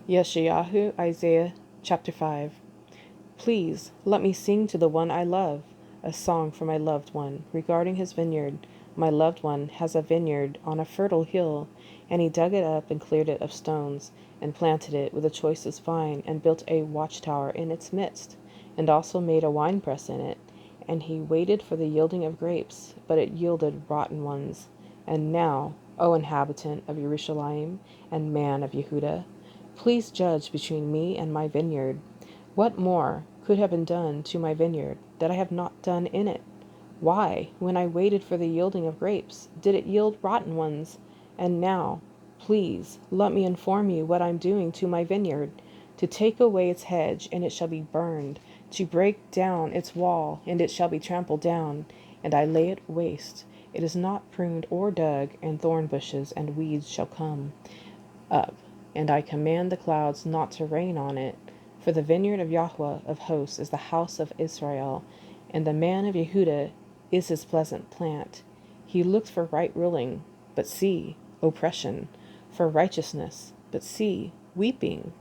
Yeshayahu, Isaiah chapter 5. Please let me sing to the one I love, a song for my loved one regarding his vineyard. My loved one has a vineyard on a fertile hill, and he dug it up and cleared it of stones, and planted it with the choicest vine, and built a watchtower in its midst, and also made a winepress in it. And he waited for the yielding of grapes, but it yielded rotten ones. And now, O inhabitant of Jerusalem, and man of Yehuda, please judge between me and my vineyard. What more could have been done to my vineyard that I have not done in it? Why, when I waited for the yielding of grapes, did it yield rotten ones? And now, please, let me inform you what I'm doing to my vineyard. To take away its hedge, and it shall be burned. To break down its wall, and it shall be trampled down. And I lay it waste. It is not pruned or dug, and thorn bushes and weeds shall come up. And I command the clouds not to rain on it. For the vineyard of Yahweh of hosts is the house of Israel, and the man of Yehuda is his pleasant plant. He looked for right ruling, but see, oppression; for righteousness, but see, weeping.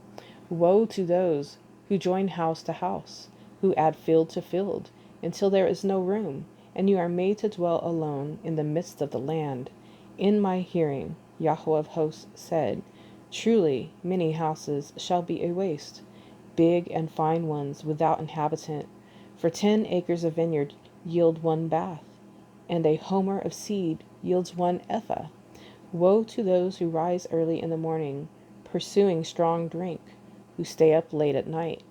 Woe to those who join house to house, who add field to field, until there is no room, and you are made to dwell alone in the midst of the land. In my hearing, Yahweh of hosts said, Truly many houses shall be a waste, big and fine ones without inhabitant. For 10 acres of vineyard yield 1 bath, and a homer of seed yields 1 ephah. Woe to those who rise early in the morning, pursuing strong drink, who stay up late at night.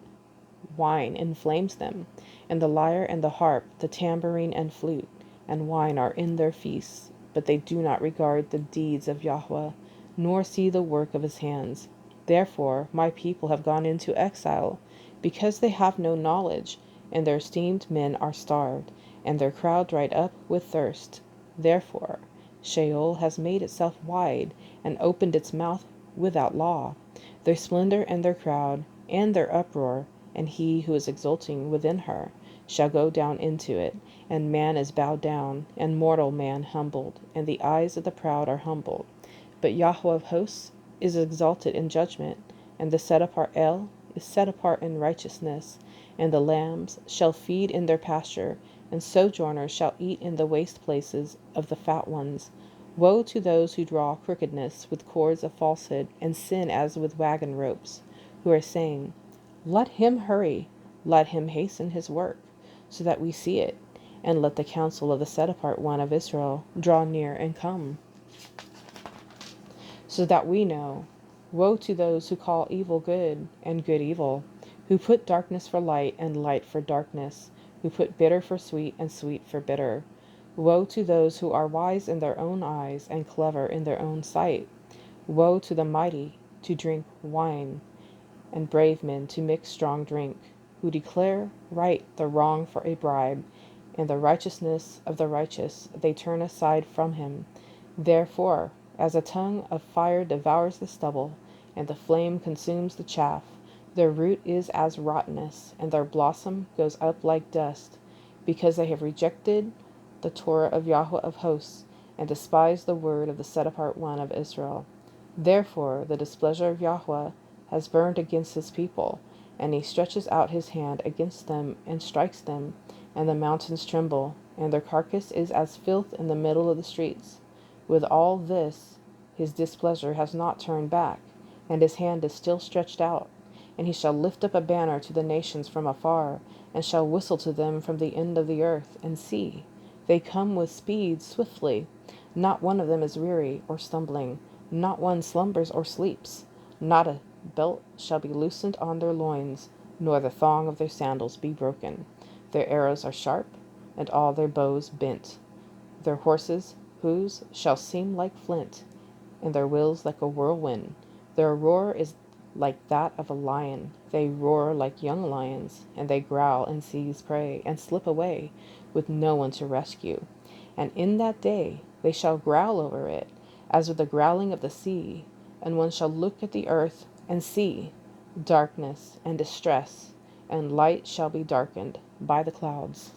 Wine inflames them, and the lyre and the harp, the tambourine and flute, and wine are in their feasts, but they do not regard the deeds of Yahweh, nor see the work of his hands. Therefore my people have gone into exile, because they have no knowledge, and their esteemed men are starved, and their crowd dried up with thirst. Therefore Sheol has made itself wide, and opened its mouth without law. Their splendor and their crowd, and their uproar, and he who is exulting within her, shall go down into it. And man is bowed down, and mortal man humbled, and the eyes of the proud are humbled. But Yahweh of hosts is exalted in judgment, and the set apart El is set apart in righteousness. And the lambs shall feed in their pasture, and sojourners shall eat in the waste places of the fat ones. Woe to those who draw crookedness with cords of falsehood, and sin as with wagon ropes, who are saying, Let him hurry, let him hasten his work, so that we see it, and let the counsel of the set apart one of Israel draw near and come, so that we know. Woe to those who call evil good, and good evil, who put darkness for light, and light for darkness, who put bitter for sweet, and sweet for bitter. Woe to those who are wise in their own eyes, and clever in their own sight. Woe to the mighty to drink wine, and brave men to mix strong drink, who declare right the wrong for a bribe, and the righteousness of the righteous they turn aside from him. Therefore, as a tongue of fire devours the stubble, and the flame consumes the chaff, their root is as rottenness, and their blossom goes up like dust, because they have rejected the Torah of Yahweh of hosts, and despised the word of the set apart one of Israel. Therefore the displeasure of Yahweh has burned against his people, and he stretches out his hand against them, and strikes them, and the mountains tremble, and their carcass is as filth in the middle of the streets. With all this, his displeasure has not turned back, and his hand is still stretched out. And he shall lift up a banner to the nations from afar, and shall whistle to them from the end of the earth. And see, they come with speed swiftly. Not one of them is weary or stumbling, not one slumbers or sleeps. Not a belt shall be loosened on their loins, nor the thong of their sandals be broken. Their arrows are sharp, and all their bows bent. Their horses' hoofs shall seem like flint, and their wheels like a whirlwind. Their roar is like that of a lion. They roar like young lions, and they growl and seize prey, and slip away, with no one to rescue. And in that day they shall growl over it, as with the growling of the sea. And one shall look at the earth and see darkness and distress, and light shall be darkened by the clouds.